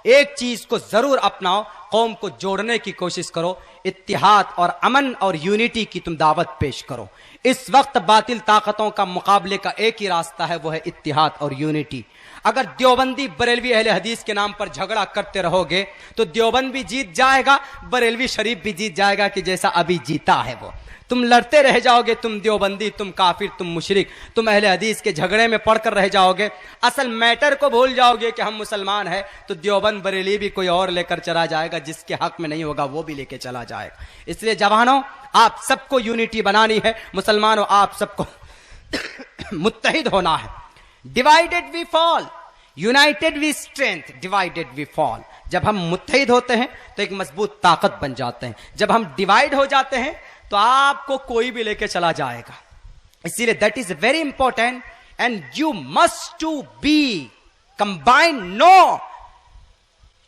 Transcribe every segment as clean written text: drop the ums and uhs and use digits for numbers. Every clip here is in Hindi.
एक चीज को जरूर अपनाओ, कौम को जोड़ने की कोशिश करो, इत्तिहाद और अमन और यूनिटी की तुम दावत पेश करो। इस वक्त बातिल ताकतों का मुकाबले का एक ही रास्ता है, वो है इत्तिहाद और यूनिटी। अगर देवबंदी बरेलवी अहले हदीस के नाम पर झगड़ा करते रहोगे तो देवबंद भी जीत जाएगा, बरेलवी शरीफ भी जीत जाएगा कि जैसा अभी जीता है वो। तुम लड़ते रह जाओगे, तुम देवबंदी, तुम काफिर, तुम मुशरिक, तुम अहले हदीस के झगड़े में पड़कर रह जाओगे। असल मैटर को भूल जाओगे कि हम मुसलमान हैं, तो देवबंद बरेली भी कोई और लेकर चला जाएगा, जिसके हक में नहीं होगा वो भी लेके चला जाएगा। इसलिए जवानों, आप सबको यूनिटी बनानी है, मुसलमानों आप सबको मुत्तहिद होना है। Divided we fall, united we strength, divided we fall. जब हम मुत्तहिद होते हैं तो एक मजबूत ताकत बन जाते हैं, जब हम डिवाइड हो जाते हैं तो आपको कोई भी लेके चला जाएगा। इसीलिए that is very important and you must to be combined, no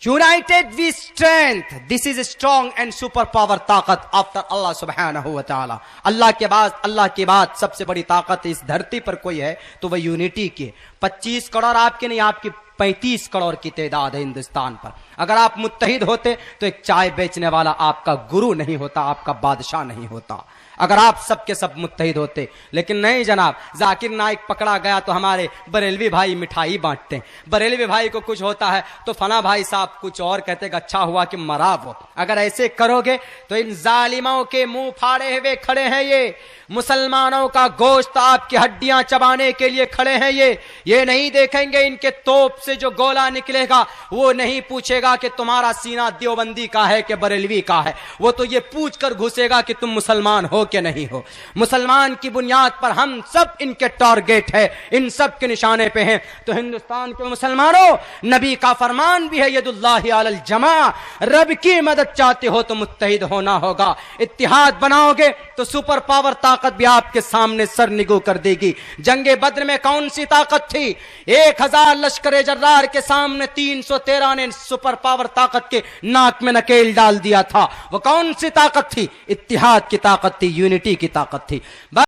united we strength, this is strong and super power ताकत आफ्टर अल्लाह सुब्हानहू व तआला। अल्लाह के बाद सबसे बड़ी ताकत इस धरती पर कोई है तो वह यूनिटी की। 25 करोड़ आपके नहीं, आपकी 35 करोड़ की तादाद है हिंदुस्तान पर। अगर आप मुत्तहिद होते तो एक चाय बेचने वाला आपका गुरु नहीं होता, आपका बादशाह नहीं होता, अगर आप सबके सब मुत्तहिद होते। लेकिन नहीं जनाब, जाकिर नाइक पकड़ा गया तो हमारे बरेलवी भाई मिठाई बांटते हैं, बरेलवी भाई को कुछ होता है तो फना भाई साहब कुछ और कहते हैं, अच्छा हुआ कि मरा वो। अगर ऐसे करोगे तो इन जालिमों के मुंह फाड़े हुए खड़े हैं ये, मुसलमानों का गोश्त आपकी हड्डियां चबाने के लिए खड़े हैं ये नहीं देखेंगे इनके तोप से जो गोला निकलेगा, वो नहीं पूछेगा कि तुम्हारा सीना देवबंदी का है कि बरेलवी का है, वो तो ये पूछ कर घुसेगा कि तुम मुसलमान हो कि नहीं हो। मुसलमान की बुनियाद पर हम सब इनके टारगेट है, इन सब के निशाने पे हैं। तो हिंदुस्तान के मुसलमानों, नबी का फरमान भी है यदुल्लाहि अलल जमा, रब की मदद चाहते हो तो मुत्तहिद होना होगा। इत्तिहाद बनाओगे तो सुपर पावर ताकत भी आपके सामने सर निगो कर देगी। जंगे बद्र में कौन सी ताकत थी? 1000 लश्कर जर्रार के सामने 313 ने सुपर पावर ताकत के नाक में नकेल डाल दिया था। वो कौन सी ताकत थी? इत्तिहाद की ताकत थी, यूनिटी की ताकत थी।